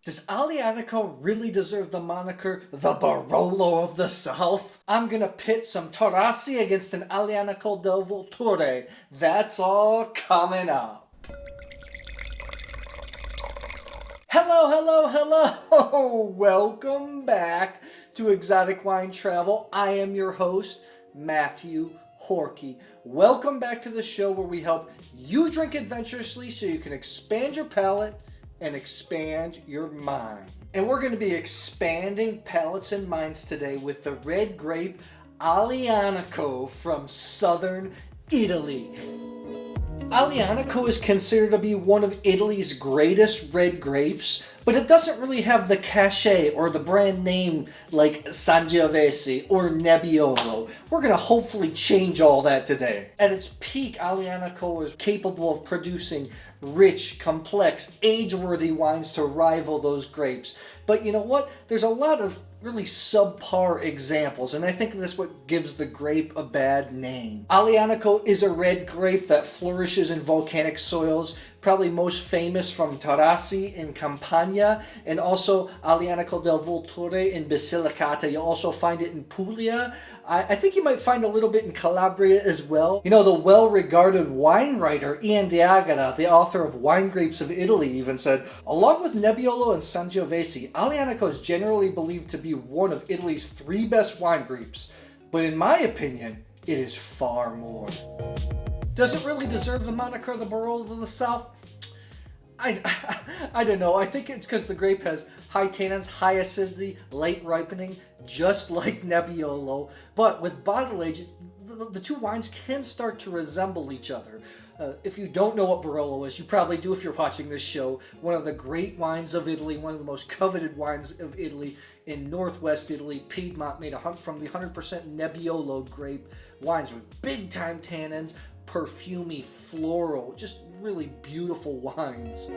Does Aglianico really deserve the moniker the Barolo of the South? I'm gonna pit some Taurasi against an Aglianico del Vulture. That's all coming up. Hello! Welcome back to Exotic Wine Travel. I am your host, Matthew Horkey. Welcome back to the show where we help you drink adventurously so you can expand your palate and expand your mind. And we're going to be expanding palates and minds today with the red grape Aglianico from southern Italy. Aglianico is considered to be one of Italy's greatest red grapes, but it doesn't really have the cachet or the brand name like Sangiovese or Nebbiolo. We're going to hopefully change all that today. At its peak, Aglianico is capable of producing rich, complex, age-worthy wines to rival those grapes. But you know what? There's a lot of really subpar examples, and I think that's what gives the grape a bad name. Aglianico is a red grape that flourishes in volcanic soils, probably most famous from Taurasi in Campania, and also Aglianico del Vulture in Basilicata. You'll also find it in Puglia. I think you might find a little bit in Calabria as well. You know, the well-regarded wine writer Ian D'Agata, the author of Wine Grapes of Italy, even said, along with Nebbiolo and Sangiovese, Aglianico is generally believed to be one of Italy's 3 best wine grapes. But in my opinion, it is far more. Does it really deserve the moniker the Barolo of the South? I don't know. I think it's because the grape has high tannins, high acidity, late ripening, just like Nebbiolo. But with bottle age, the two wines can start to resemble each other. If you don't know what Barolo is, you probably do if you're watching this show. One of the great wines of Italy, one of the most coveted wines of Italy in northwest Italy. Piedmont made from the 100% Nebbiolo grape wines with big-time tannins, perfumey, floral, just really beautiful wines.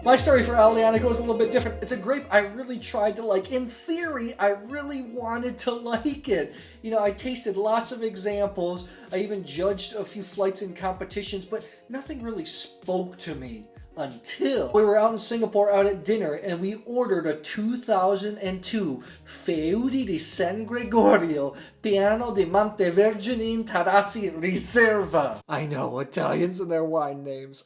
My story for Aglianico is a little bit different. It's a grape I really tried to like. In theory, I really wanted to like it. You know, I tasted lots of examples. I even judged a few flights and competitions, but nothing really spoke to me until we were out in Singapore out at dinner and we ordered a 2002 Feudi di San Gregorio Piano di Montevergine in Taurasi Riserva. I know, Italians and their wine names.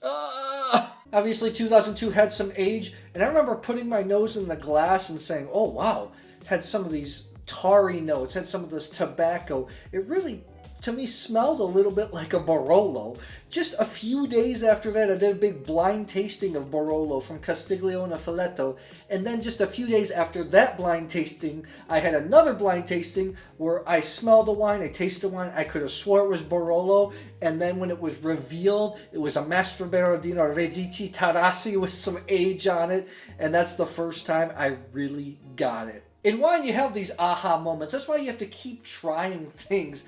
Obviously 2002 had some age, and I remember putting my nose in the glass and saying, oh wow, had some of these tarry notes, had some of this tobacco. It really, to me, smelled a little bit like a Barolo. Just a few days after that, I did a big blind tasting of Barolo from Castiglione Filetto, and then just a few days after that blind tasting, I had another blind tasting where I smelled the wine, I tasted the wine, I could have swore it was Barolo, and then when it was revealed, it was a Mastro Berardino Redici Taurasi with some age on it, and that's the first time I really got it. In wine, you have these aha moments. That's why you have to keep trying things.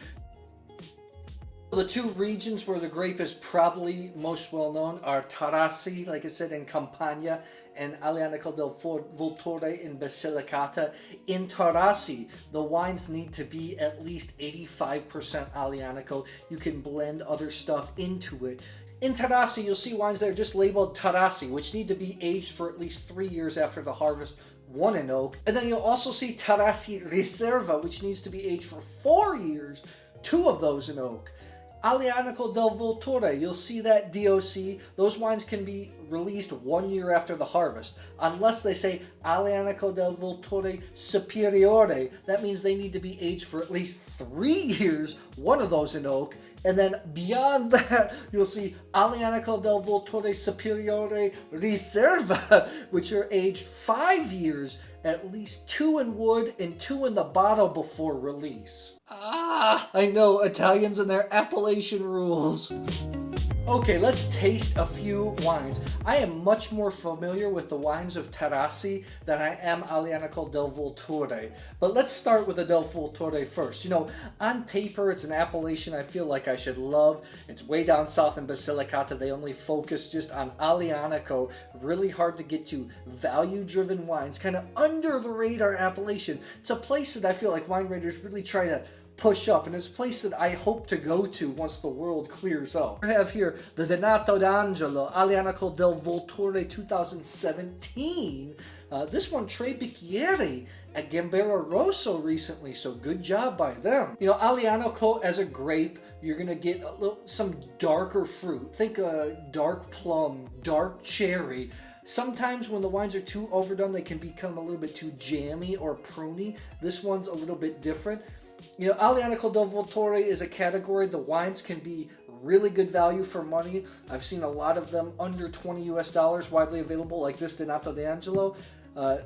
The two regions where the grape is probably most well known are Taurasi, like I said, in Campania, and Aglianico del Vulture in Basilicata. In Taurasi, the wines need to be at least 85% Aglianico. You can blend other stuff into it. In Taurasi, you'll see wines that are just labeled Taurasi, which need to be aged for at least 3 years after the harvest, 1 in oak. And then you'll also see Taurasi Riserva, which needs to be aged for 4 years, 2 of those in oak. Aglianico del Vulture, you'll see that DOC. Those wines can be released 1 year after the harvest, unless they say Aglianico del Vulture Superiore. That means they need to be aged for at least 3 years, 1 of those in oak. And then beyond that, you'll see Aglianico del Vulture Superiore Riserva, which are aged 5 years, at least 2 in wood and 2 in the bottle before release. I know, Italians and their appellation rules. Okay, let's taste a few wines. I am much more familiar with the wines of Taurasi than I am Aglianico del Vulture. But let's start with the del Vulture first. You know, on paper, it's an appellation I feel like I should love. It's way down south in Basilicata. They only focus just on Aglianico. Really hard to get to. Value-driven wines, kind of under the radar appellation. It's a place that I feel like wine writers really try to push up, and it's a place that I hope to go to once the world clears up. I have here the Donato d'Angelo Aglianico del Vulture 2017 This one, Tre Bicchieri at Gambero Rosso recently, so good job by them. You know, Aglianico as a grape, you're going to get some darker fruit. Think dark plum, dark cherry. Sometimes when the wines are too overdone, they can become a little bit too jammy or pruny. This one's a little bit different. You know, Aglianico del Vulture is a category. The wines can be really good value for money. I've seen a lot of them under $20 US widely available, like this Tenuta d'Angelo. I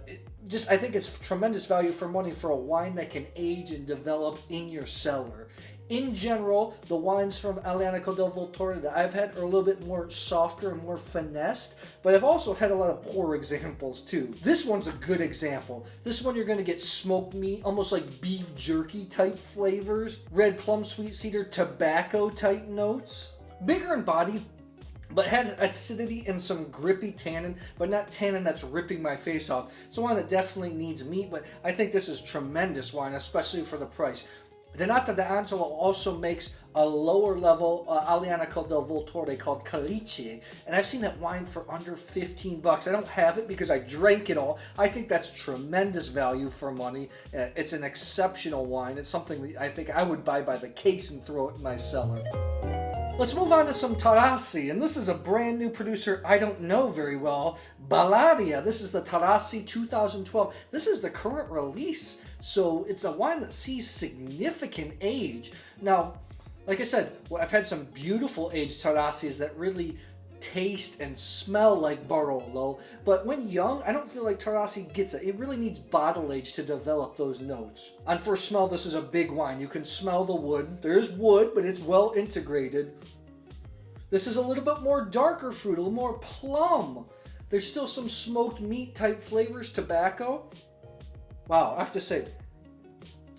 think it's tremendous value for money for a wine that can age and develop in your cellar. In general, the wines from Aglianico del Vulture that I've had are a little bit more softer and more finessed, but I've also had a lot of poor examples too. This one's a good example. This one you're going to get smoked meat, almost like beef jerky type flavors, red plum, sweet cedar, tobacco type notes. Bigger in body, but had acidity and some grippy tannin, but not tannin that's ripping my face off. It's a wine that definitely needs meat, but I think this is tremendous wine, especially for the price. Tenuta d'Angelo also makes a lower level Aglianico del Vulture called Cavalier, and I've seen that wine for under 15 bucks. I don't have it because I drank it all. I think that's tremendous value for money. It's an exceptional wine. It's something that I think I would buy by the case and throw it in my cellar. Let's move on to some Taurasi, and this is a brand new producer I don't know very well, Bellaria. This is the Taurasi 2012. This is the current release, so it's a wine that sees significant age. Now, like I said, I've had some beautiful aged Taurasis that really taste and smell like Barolo, but when young, I don't feel like Taurasi gets it. It really needs bottle age to develop those notes. On first smell, this is a big wine. You can smell the wood. There's wood, but it's well integrated. This is a little bit more darker fruit, a little more plum. There's still some smoked meat type flavors, tobacco. Wow, I have to say,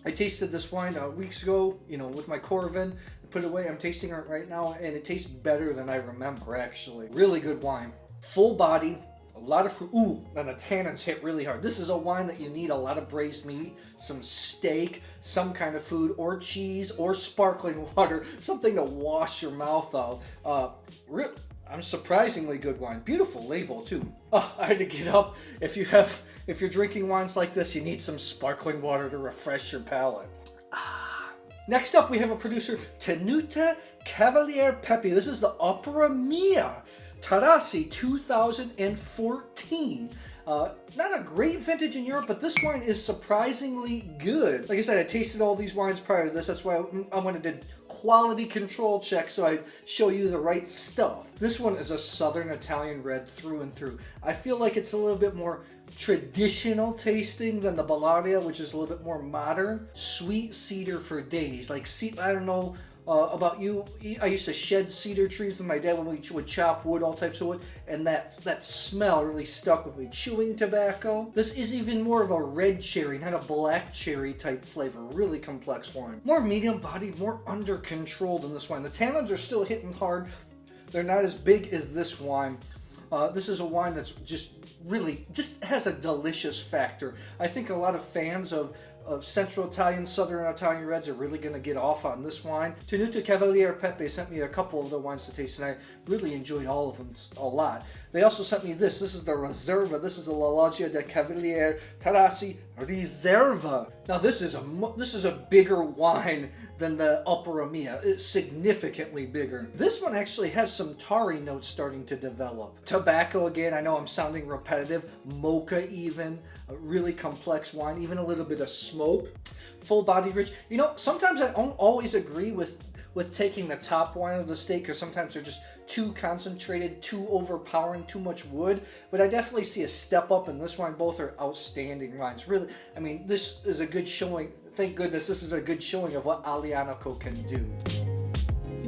I tasted this wine weeks ago, with my Corvin. Put it away. I'm tasting it right now, and it tastes better than I remember, actually. Really good wine. Full body, a lot of fruit. Ooh, and the tannins hit really hard. This is a wine that you need a lot of braised meat, some steak, some kind of food, or cheese, or sparkling water, something to wash your mouth out. I'm surprisingly good wine. Beautiful label, too. Oh, I had to get up. If you're drinking wines like this, you need some sparkling water to refresh your palate. Next up, we have a producer, Tenuta Cavalier Pepe. This is the Operia Taurasi 2014. Not a great vintage in Europe, but this wine is surprisingly good. Like I said, I tasted all these wines prior to this. That's why I wanted to quality control check so I show you the right stuff. This one is a Southern Italian red through and through. I feel like it's a little bit more traditional tasting than the Bellaria, which is a little bit more modern. Sweet cedar for days. I don't know about you. I used to shed cedar trees with my dad when we would chop wood, all types of wood, and that smell really stuck with me. Chewing tobacco. This is even more of a red cherry, not a black cherry type flavor. Really complex wine. More medium bodied, more under control than this wine. The tannins are still hitting hard. They're not as big as this wine. This is a wine that's just has a delicious factor. I think a lot of fans of Central Italian, Southern Italian reds are really going to get off on this wine. Tenuta Cavalier Pepe sent me a couple of the wines to taste, and I really enjoyed all of them a lot. They also sent me this. This is the Riserva. This is the Loggia del Cavalier Taurasi Riserva. Now this is a bigger wine than the Operia. It's significantly bigger. This one actually has some tarry notes starting to develop. Tobacco again. I know I'm sounding repetitive. Mocha even. A really complex wine. Even a little bit of smoke. Full body rich. Sometimes I don't always agree with taking the top wine of the steak, because sometimes they're just too concentrated, too overpowering, too much wood. But I definitely see a step up in this wine. Both are outstanding wines. Really, this is a good showing. Thank goodness this is a good showing of what Aglianico can do.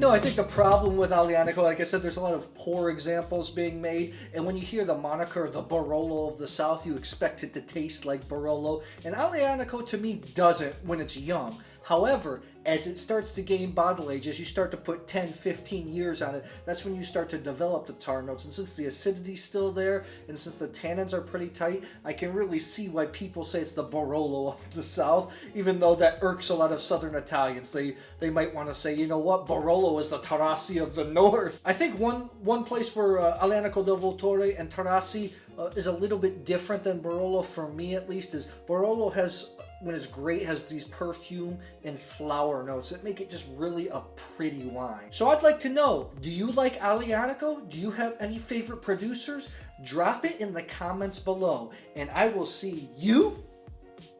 I think the problem with Aglianico, like I said, there's a lot of poor examples being made, and when you hear the moniker, the Barolo of the South, you expect it to taste like Barolo, and Aglianico to me doesn't when it's young. However, as it starts to gain bottle age, as you start to put 10, 15 years on it, that's when you start to develop the tar notes. And since the acidity's still there, and since the tannins are pretty tight, I can really see why people say it's the Barolo of the South, even though that irks a lot of Southern Italians. They might want to say, you know what, Barolo is the Taurasi of the North. I think one place where Aglianico del Vulture and Taurasi is a little bit different than Barolo, for me at least, is Barolo has, when it's great, has these perfume and flower notes that make it just really a pretty wine. So I'd like to know, do you like Aglianico? Do you have any favorite producers? Drop it in the comments below, and I will see you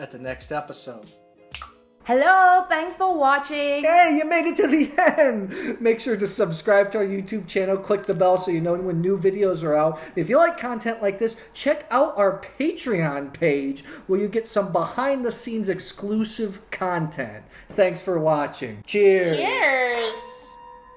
at the next episode. Hello, thanks for watching. Hey, you made it to the end. Make sure to subscribe to our YouTube channel. Click the bell so you know when new videos are out. If you like content like this, check out our Patreon page where you get some behind the scenes exclusive content. Thanks for watching. Cheers. Cheers.